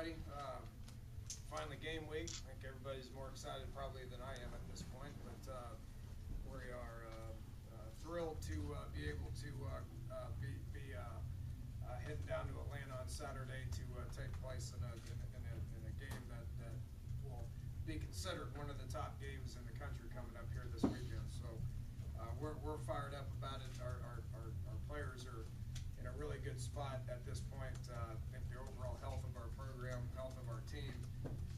everybody. Finally game week. I think everybody's more excited probably than I am at this point, but we are thrilled to be able to be heading down to Atlanta on Saturday to take place in a game that will be considered one of the top games in the country coming up here this weekend. So we're fired up about it. Our players are in a really good spot at this point. I think the overall health of our program, health of our team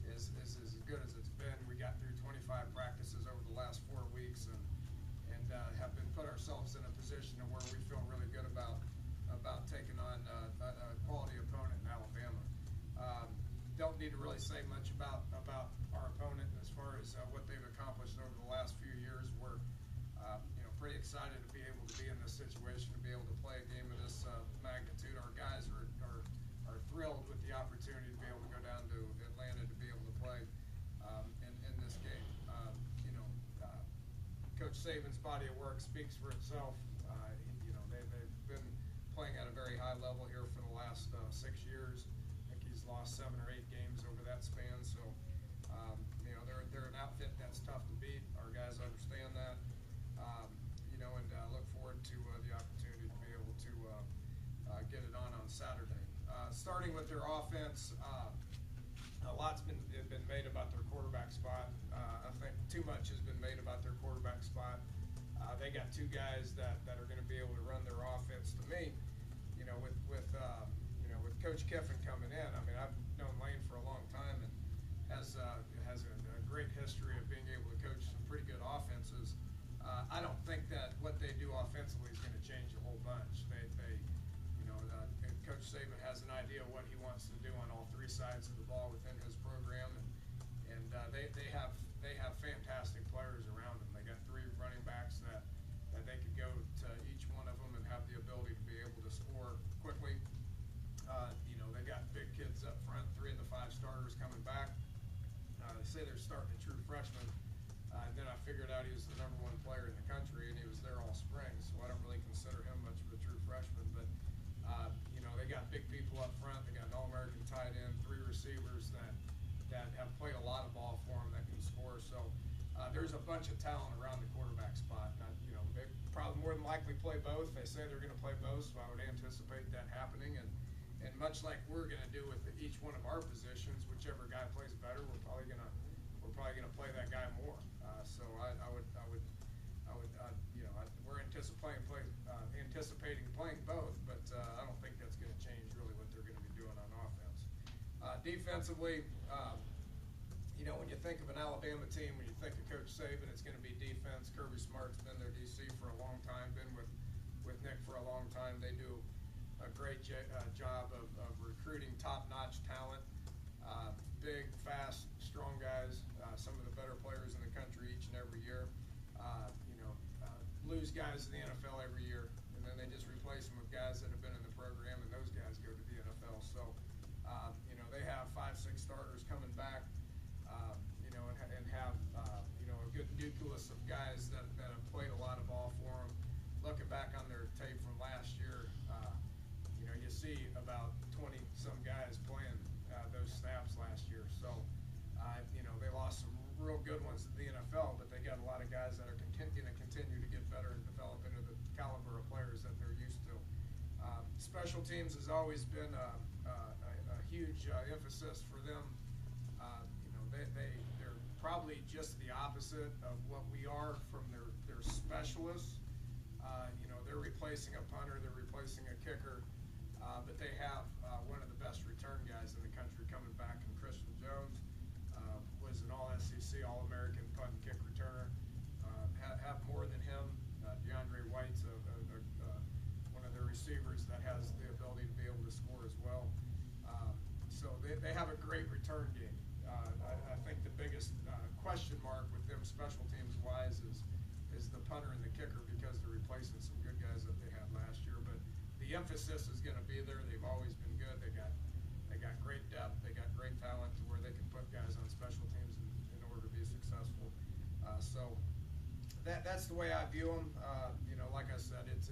is as good as it's been. We got through 25 practices over the last 4 weeks and have been put ourselves in a position where we feel really good about taking on a quality opponent in Alabama. Don't need to really say much about our opponent as far as what they've accomplished over the last few years. We're pretty excited to be able to be in this situation, to be able to play a game of this magnitude. Our guys are thrilled with the opportunity to be able to go down to Atlanta to be able to play in this game. Coach Saban's body of work speaks for itself. They've been playing at a very high level here for the last 6 years. I think he's lost 7 or 8 games over that span. So, they're an outfit that's tough to beat. Our guys understand that. And look forward to the opportunity to be able to get it on Saturday. Starting with their offense, a lot's been made about their quarterback spot. I think too much has been made about their quarterback spot. They got 2 guys that are going to be able to run their offense. To me, with Coach Kiffin coming in, I mean, I've known Lane for a long time and has a great history of being able to coach some pretty good offenses. I don't think that what they do offensively is going to change a whole bunch. Coach Saban has an idea of what he wants to do on all 3 sides of the ball within his program, and they have fantastic players around them. They got 3 running backs that they could go to each one of them and have the ability to be able to score quickly. They got big kids up front, 3 of the 5 starters coming back. They say they're starting a true freshman. And then I figured out he was the #1 player in the country, and he was there all spring, so I don't really consider him much of a true freshman. But, they got big people up front. They got an All-American tight end, 3 receivers that have played a lot of ball for them that can score. So there's a bunch of talent around the quarterback spot. They probably more than likely play both. They say they're going to play both, so I would anticipate that happening. And much like we're going to do with each one of our positions, whichever guy plays better, we're probably going to play that guy more. So we're anticipating playing both, but I don't think that's going to change really what they're going to be doing on offense. Defensively, when you think of an Alabama team, when you think of Coach Saban, it's going to be defense. Kirby Smart's been their DC for a long time, been with Nick for a long time. They do a great job of recruiting top-notch talent. Big, fast, strong guys, some of the better players in the country each and every year. Lose guys in the NFL every year, and then they just replace them with guys that have been in the program, and those guys go to the NFL. So, they have 5, 6 starters coming back, and have, a good nucleus of guys that have played a lot of ball for them. Looking back on their tape from last year, you see about 20-some guys playing those snaps last year. So, they lost some real good ones in the NFL, but they got a lot of guys that are going to continue to get better and develop into the caliber of players that they're used to. Special teams has always been a huge emphasis for them. They're probably just the opposite of what we are from their specialists. They're replacing a punter, they're replacing a kicker, but they have one of the best return guys in the country coming back in Christian Jones. Was an All-SEC, All-American punt and kick returner. Have more than him. DeAndre White's one of their receivers that has the ability to be able to score as well. So they have a great return game. I think the biggest question mark with them special teams wise is the punter and the kicker, because they're replacing some good guys that they had last year. But the emphasis is going to be there. They've always been good. They got great depth. They got great talent to where they can put guys on special teams in order to be successful. So that's the way I view them. Like I said, it's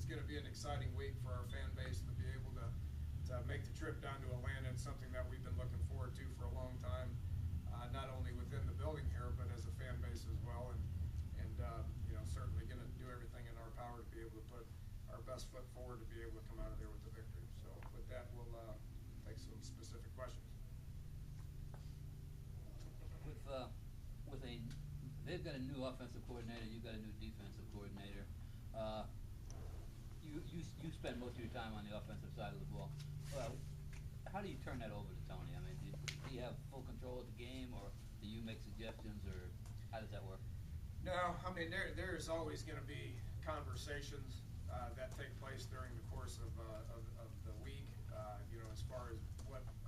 going to be an exciting week for our fan base to be able to make the trip down to Atlanta. It's something that we've been be able to put our best foot forward to be able to come out of there with the victory. So with that, we'll take some specific questions. With they've got a new offensive coordinator, you've got a new defensive coordinator. You spend most of your time on the offensive side of the ball. How do you turn that over to Tony? I mean, do you have full control of the game, or do you make suggestions, or how does that work? No, I mean there's always going to be conversations that take place during the course of the week. As far as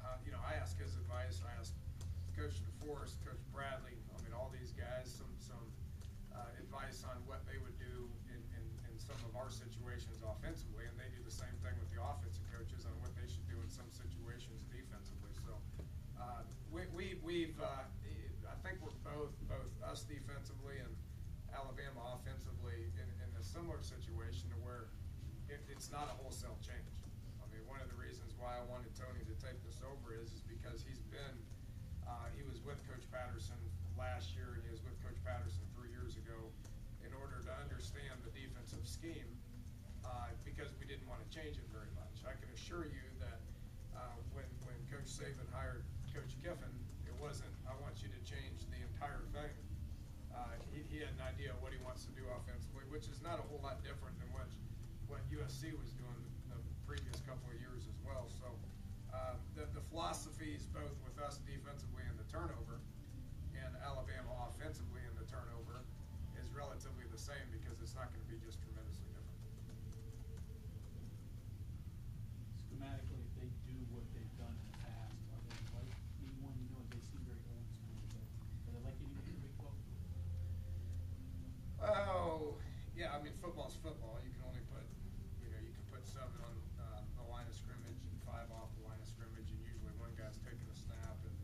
I ask his advice. I ask Coach DeForest, Coach Bradley. I mean, all these guys some advice on what they would do in some of our situations offensively, and they do the same thing with the offensive coaches on what they should do in some situations defensively. So we've I think we're both us defensively and Alabama offensively in a similar situation to where it's not a wholesale change. I mean, one of the reasons why I wanted Tony to take this over is because he was with Coach Patterson last year, and he was with Coach Patterson 3 years ago in order to understand the defensive scheme, because we didn't want to change it very much. I can assure you that when Coach Saban hired Coach Kiffin, it wasn't, I want you to change the entire thing. He had an idea of what he wants to do offensively, which is not a whole lot different than what USC was doing the previous couple of years as well. So the philosophies both with us defensively in the turnover and Alabama offensively in the turnover is relatively the same, because it's not going to be just tremendously different. Schematically, if they do what they've done in the past, are they like anyone, they seem very old school, but are they like anyone in the Big 12? Oh, yeah, I mean, football's football. You can only put, you can put 7 on the line of scrimmage and 5 off the line of scrimmage, and usually one guy's taking a snap and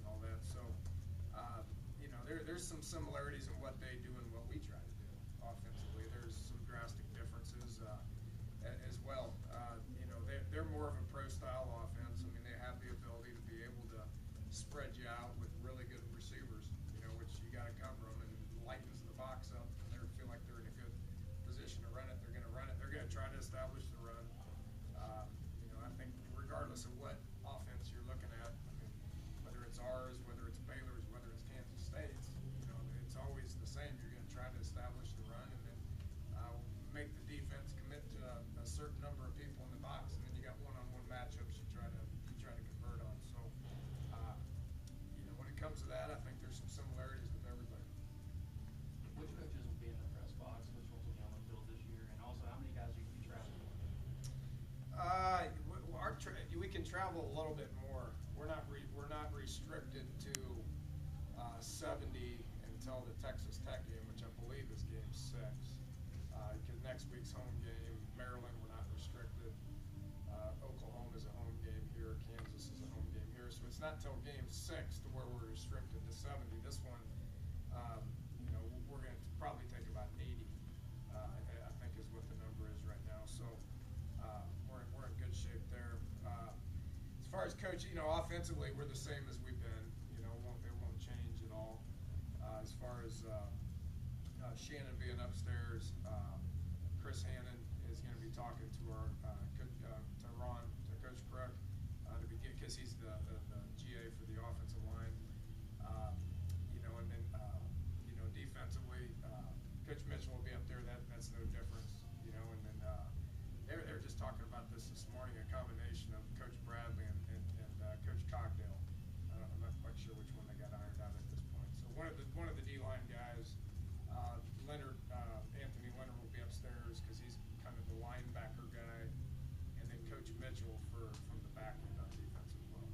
all that. So, there's some similarities in what they do and what we try to do offensively. There's some drastic differences as well. They're more of a pro-style offense. I mean, they have the ability to be able to spread you out with really good receivers, which you got to cover them, and lightens the box up, and they feel like they're in a good position to run it. They're going to run it. They're going to try to establish the run. I think regardless of what offense you're looking at, I mean, whether it's ours, whether it's Baylor's, whether it's Kansas State's, it's always the same. You're going to try to establish the run, and then make the defense commit to a certain number of people in the box, and then you got one-on-one matchups you try to convert on. So, when it comes to that, I think there's some similarities with everybody. Which coaches will be in the press box? Which ones will be on the field this year? And also, how many guys are you traveling with? We can travel a little bit more. We're not restricted to 70 until the Texas Tech game, which I believe is game 6. Because next week's home game, Maryland, we're not restricted. Oklahoma is a home game here. Kansas is a home game here. So it's not till game 6 to where we're restricted to 70. This one, we're going to probably take about 80. I think is what the number is right now. So we're in good shape there. As far as coaching, offensively, we're the same as we've been. It won't change at all. As far as Shannon being upstairs, Chris Hannon is going to be talking to our to Ron, to Coach Crook, to begin, because he's the GA for the offensive line. And then defensively, Coach Mitchell will be up there. That's no difference. And then they're just talking about this morning, a combination of Coach Bradley and Coach Cogdale. I'm not quite sure which one they got ironed out at this point. So one of the D-line guys, Anthony Leonard, will be upstairs because he's kind of the linebacker guy, and then Coach Mitchell from the back end on defense as well.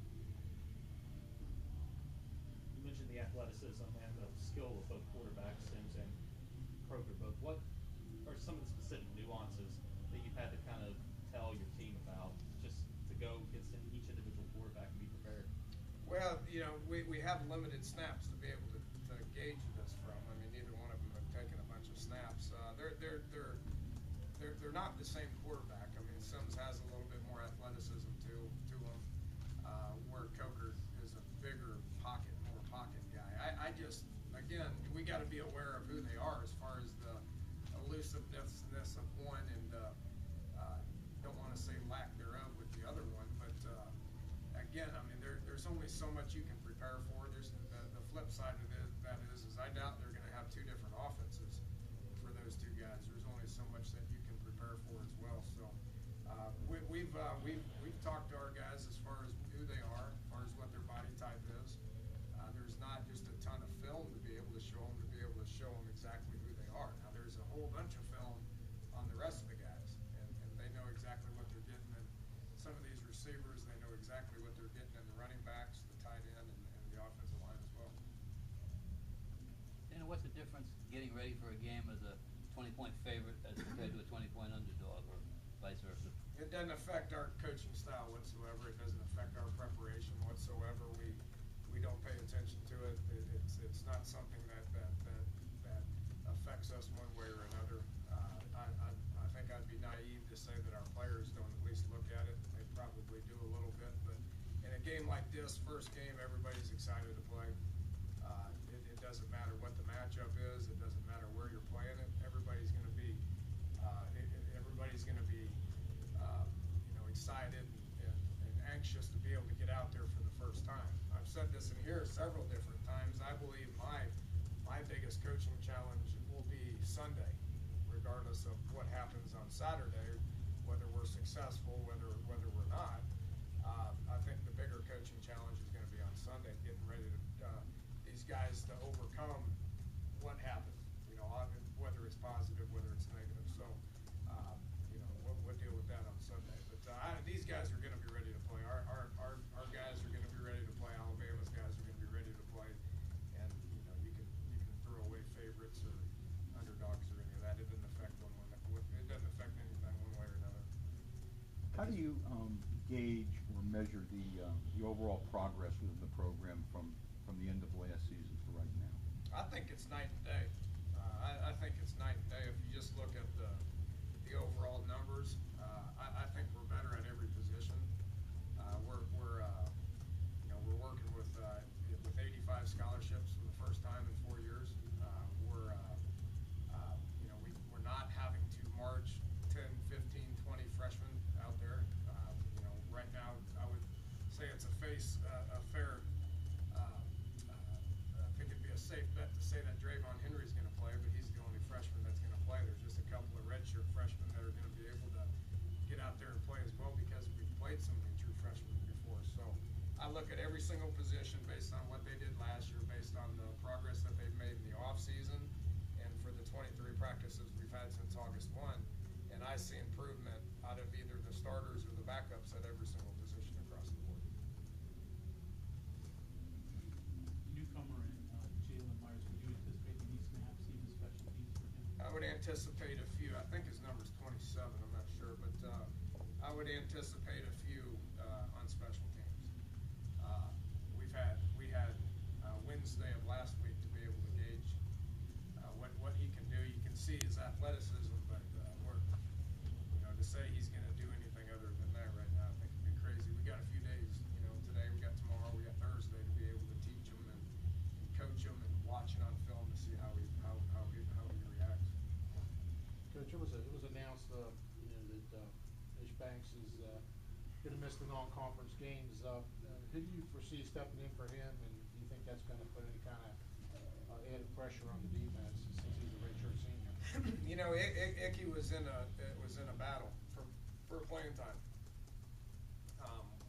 You mentioned the athleticism and the skill of both quarterbacks, Sims and Croker both. What are some of the specific nuances that you've had to kind of tell your team about, just to go against each individual quarterback and be prepared? Well, we have limited snaps to be able to gauge this from. I mean, neither one of them have taken a bunch of snaps. They're not the same quarterback. I mean, Sims has a little bit more athleticism to him, where Coker is a bigger more pocket guy. I just, again, we got to be aware of who they are as far as the elusiveness of one so much you can prepare for. There's the flip side of that is I doubt they're going to have two different offenses for those two guys. There's only so much that you can prepare for as well. So we've talked to our guys as far as who they are, as far as what their body type is. There's not just a ton of film to be able to show them exactly who they are. Now there's a whole bunch of film on the rest of the guys, and they know exactly what they're getting. And some of these receivers, they know exactly what they're getting in the running backs, the tight end, and the offensive line as well. And what's the difference getting ready for a game as a 20-point favorite as compared to a 20-point underdog, or vice versa? It doesn't affect our coaching style whatsoever. It doesn't affect our preparation whatsoever. We don't pay attention to it. It's not something that affects us one way or another. I think I'd be naive to say that our players don't at least look at it. They probably do a little bit, but in a game like this, first game, everybody's excited to play. It doesn't matter what the matchup is. It doesn't matter where you're playing it. Everybody's going to be excited and anxious to be able to get out there for the first time. I've said this in here several different times. I believe my biggest coaching challenge will be Sunday, regardless of what happens on Saturday, whether we're successful, whether we're not. I think the bigger coaching challenge is going to be on Sunday, getting ready to these guys to overcome what happened. Whether it's positive, whether it's negative. So, we'll deal with that on Sunday. But these guys are going to be ready to play. Our guys are going to be ready to play. Alabama's guys are going to be ready to play. And you can throw away favorites or underdogs or any of that. It doesn't affect it doesn't affect anything one way or another. How do you gauge or measure the overall progress within the program from the end of last season to right now? I think it's night and day. I think it's night and day. If you just look at the overall numbers, I think we're better at every position. We're working with 85 scholarships for the first time in 4 years. We're not having to march 10, 15, 20 freshmen out there. Right now, I would say it's a fair. I think it'd be a safe bet to say that Drayvon Henry's going to play, but he's the only freshman that's going to play. There's just a couple of redshirt freshmen that are going to be able to get out there and play as well because we've played so many true freshmen before. So I look at every single position based on what they did last year, based on the progress that they've made in the off season, and for the 23 practices we've had since August 1. And I see improvement out of either the starters or the backups at every single position across the board. Newcomer and Jalen Myers, would you anticipate any snaps, even special teams for him? I would anticipate a few. I think his number's 27. I'm not sure, but I would anticipate a few on special teams. We had Wednesday of last week to be able to gauge what he can do. You can see his athleticism, but to say he's going to do anything other than that right now, I think it'd be crazy. We got a few days. Today we got tomorrow, we got Thursday to be able to teach him and coach him and watch it on film to see how he reacts. Coach, it was announced that Ish Banks is going to miss the non-conference games. Who do you foresee stepping in for him, and do you think that's going to put any kind of added pressure on the defense since he's a redshirt senior? Icky was in a battle for playing time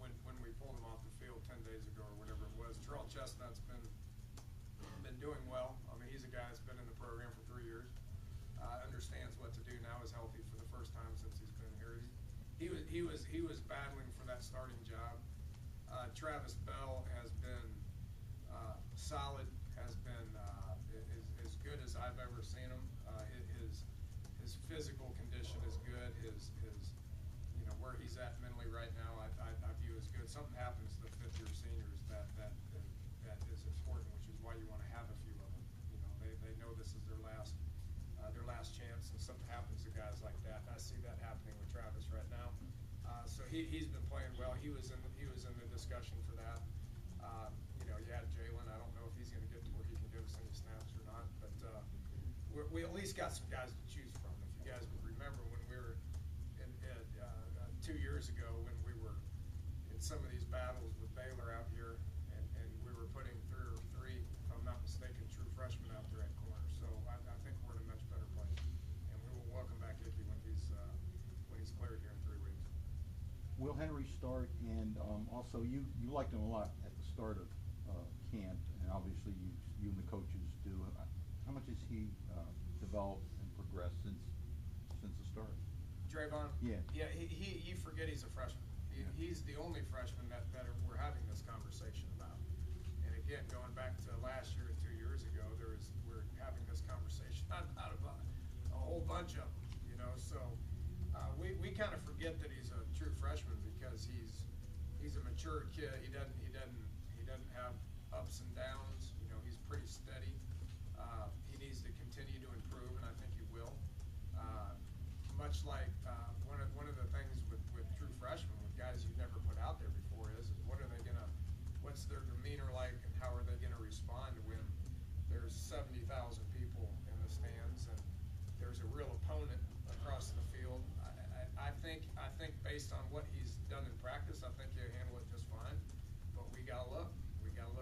when we pulled him off the field 10 days ago or whatever it was. Terrell Chestnut's been doing well. I mean, he's a guy that's been in the program for 3 years. Understands what to do now. Is healthy for the first time since he's been here. He was battling for that starting job. Travis Bell has been solid. Has been as good as I've ever seen him. His physical condition is good. His where he's at mentally right now, I view as good. Something happens to the fifth-year seniors that is important, which is why you want to have a few of them. They know this is their last chance, and something happens to guys like that. And I see that happening with Travis right now. So he's been playing well. He was in the discussion for that. You had Jalen. I don't know if he's going to get to where he can give us any snaps or not, but we at least got some guys to choose from. If you guys would remember when we were 2 years ago when we were in some of these battles with Baylor out here, and Henry start, and also you liked him a lot at the start of camp, and obviously you and the coaches do. How much has he developed and progressed since the start? Drayvon? Yeah. Yeah, you forget he's a freshman. He's the only freshman that we're having this conversation about. And again, going back to last year and 2 years ago, we're having this conversation out of a whole bunch of them, you know. So we kind of forget that he's a true freshman because he's a mature kid. He doesn't have ups and downs. You know, he's pretty steady. He needs to continue to improve, and I think he will. Much like one of the things with true freshmen, with guys you've never put out there before, is what's their demeanor like, and how are they gonna respond when there's 70,000 people in the stands and there's a real opponent across the field. I think based on what he's done in practice, I think he'll handle it just fine. But we gotta look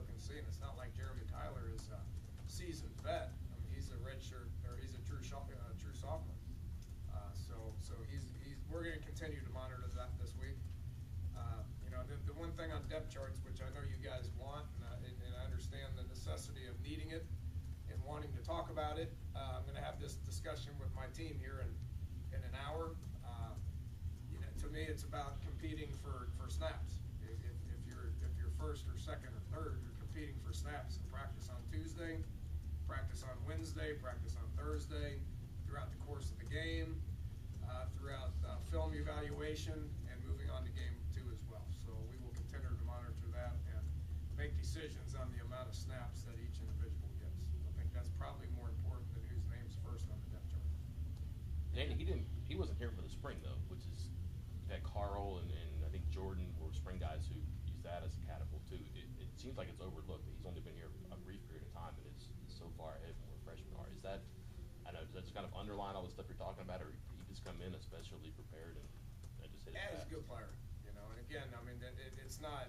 and see. And it's not like Jeremy Tyler is a seasoned vet. I mean, he's a redshirt, or he's a true sophomore. So we're going to continue to monitor that this week. You know, the one thing on depth charts, which I know you guys want, and I understand the necessity of needing it and wanting to talk about it. I'm going to have this discussion with my team here in an hour. You know, to me, it's about competing for snaps. If you're first or second or third, you're competing for snaps. Practice on Tuesday, practice on Wednesday, practice on Thursday, throughout the course of the game, throughout film evaluation, and moving on to game 2 as well. So we will continue to monitor that and make decisions on the amount of snaps that each individual gets. I think that's probably more important than whose name's first on the depth chart. Danny, he wasn't here for the spring though, which is you had Carl and I think Jordan were spring guys who used that as a catapult too. It seems like it's overlooked that he's only been here a brief period of time and is so far ahead from where freshmen are. Is that, I know, does that just kind of underline all the stuff you're talking about, or he just come in especially prepared and just hit it Yeah, he's fast? a good player, you know. And again, I mean, it's not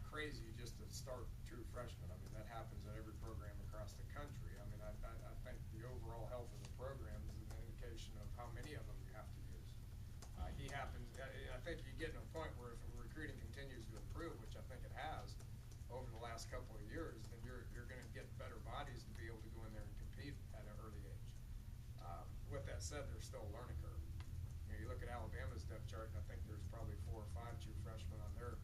crazy just to start true freshmen. I mean, that happens at every program across the country. I mean, I think the overall health of the program is an indication of how many of them you have to use. He happens. I think you get to a point where if recruiting continues to improve, which I think it has over the last couple of years, then you're going to get better bodies to be able to go in there and compete at an early age. With that said, there's still a learning curve. You know, you look at Alabama's depth chart, and I think there's probably 4 or 5 true freshmen on their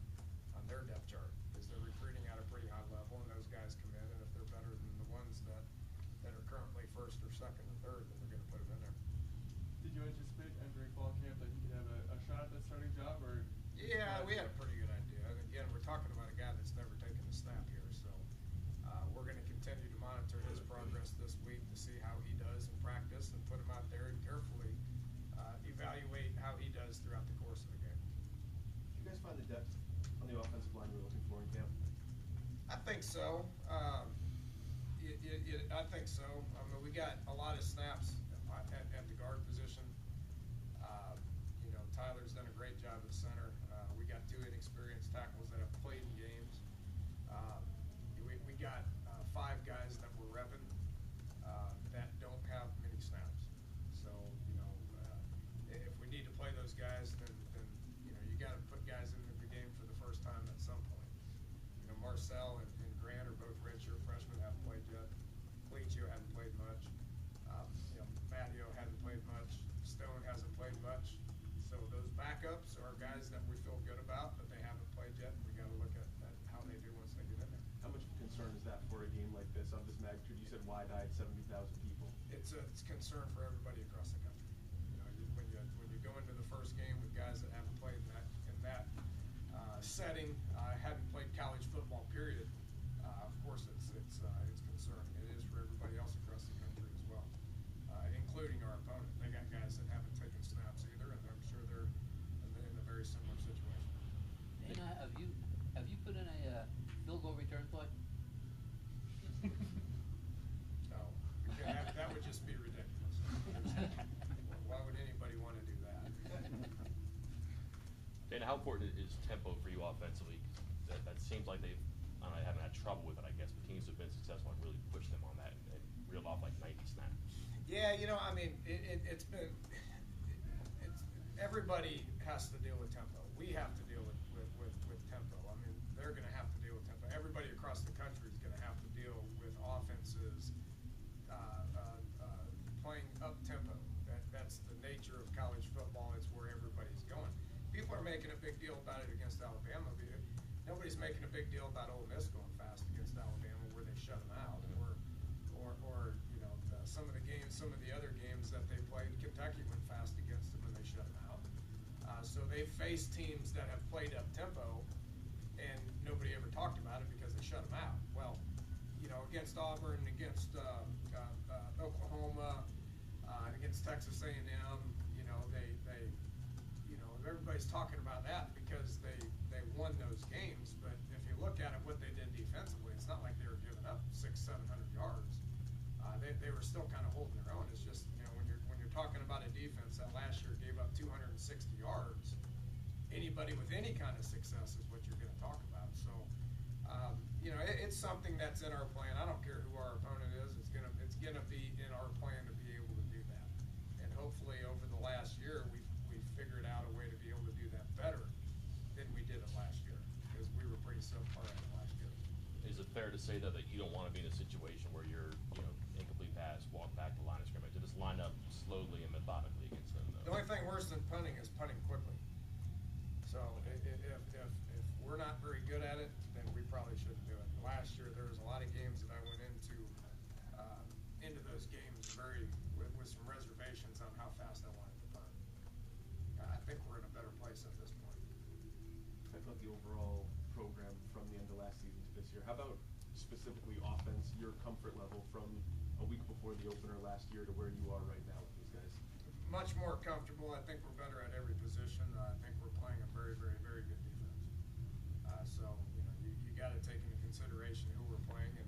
depth chart, because they're recruiting at a pretty high level, and those guys come in, and if they're better than the ones that are currently first or second or third, then they're going to put them in there. Did you anticipate entering fall camp that he could have a shot at that starting job, or? Yeah, we had a pretty good idea. And again, we're talking about a guy that's never taken a snap here, so we're going to continue to monitor his progress this week to see how he does in practice and put him out there and carefully evaluate how he does throughout the course of the game. Did you guys find the depth on the offensive line you were looking for in camp? I think so. I think so. I mean, we got a lot of snaps at the guard position. You know, Tyler's done a great job at center. We got 2 inexperienced tackles that have played in games. We got 5 guys that we're repping that don't have many snaps. So, you know, if we need to play those guys, then you know, you got to put guys into the game for the first time at some point. You know, Marcel and Grant are both redshirt freshmen, haven't played yet. Cleatio hadn't played much. You know, Matteo hadn't played much. Stone hasn't played much. So those backups are guys that we feel good about, but they haven't played yet. We got to look at how they do once they get in there. How much of a concern is that for a game like this of this magnitude? You said wide-eyed, 70,000 people. It's a concern for everybody across the country. You know, when you go into the first game with guys that haven't played in that setting, haven't played college football, period. Of course, it's concerning. It is for everybody else across the country as well, including our opponent. They got guys that haven't taken snaps either, and I'm sure they're in a very similar situation. Dana, have you put in a field goal return play? No, because that would just be ridiculous. Why would anybody want to do that? Dana, how important is tempo for you offensively? 'Cause that seems like they haven't had trouble with it, I guess, but teams have been successful and really pushed them on that and reeled off like 90 snaps. Yeah, you know, I mean, it's been everybody has to deal with tempo. We have to deal with tempo. I mean, they're going to have to deal with tempo. Everybody across the country is going to have to deal with offenses playing up tempo. That's the nature of college football. It's where everybody's going. People are making a big deal about it against Alabama. Nobody's making a big deal about Ole Miss going fast against Alabama, where they shut them out, or you know, some of the other games that they played. Kentucky went fast against them and they shut them out. So they faced teams that have played up tempo, and nobody ever talked about it because they shut them out. Well, you know, against Auburn, against Oklahoma, against Texas A&M, you know, everybody's talking about that because they won those games. But if you look at it, what they did defensively, it's not like they were giving up 600-700 yards. They were still kind of holding their own. It's just, you know, when you're talking about a defense that last year gave up 260 yards, anybody with any kind of success is what you're going to talk about. So, you know, it's something that's in our plan. I don't care who our opponent is. It's gonna be in our plan to be able to do that. And hopefully, over the last year, we've figured out a way to be able to do that better than we did it last year, because we were pretty subpar at it last year. Is it fair to say though that you don't want to be in a situation where you're, you know, incomplete pass, walk back to the line of scrimmage, and just line up slowly and methodically against them? The only thing worse than punting is punting quickly. So if we're not very good at it, then we probably shouldn't do it. Last year there was a lot of games that I went into those games with some reservations on how fast I wanted to punt. I think we're in a better place at this point. I thought the overall program from the end of last season to this year. How about specifically offense, your comfort level from a week before the opener last year to where you are right now with these guys? Much more comfortable. I think we're better at every position. I think we're playing a very, very, very good defense. So, you know, you got to take into consideration who we're playing and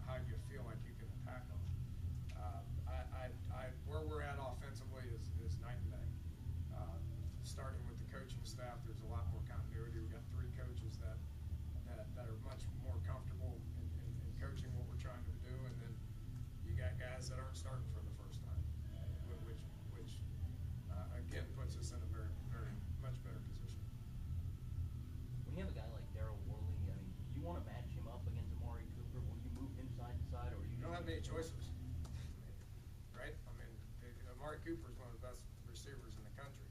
how you feel like you can attack them. Where we're at offensively is night and day. Starting with the coaching staff, there's a lot more continuity. We've got 3 coaches that are much more comfortable in coaching what we're trying to do, and then you got guys that aren't starting for the first time, which again puts us in a very, very much better position. When you have a guy like Darryl Worley, I mean, do you want to match him up against Amari Cooper? Will you move him side to side, or You don't have many choices, right? I mean, Amari Cooper is one of the best receivers in the country,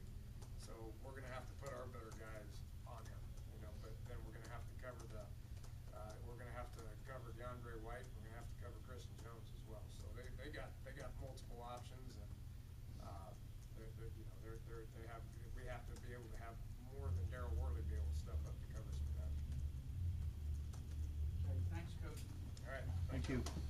so we're going to have to put our better guys on him, you know. But then we're going to have to cover DeAndre White. We're going to have to cover Christian Jones as well. So they got multiple options, and we have to be able to have more than Darryl Worley be able to step up to cover some guys. Okay, thanks, Coach. All right, Thank you.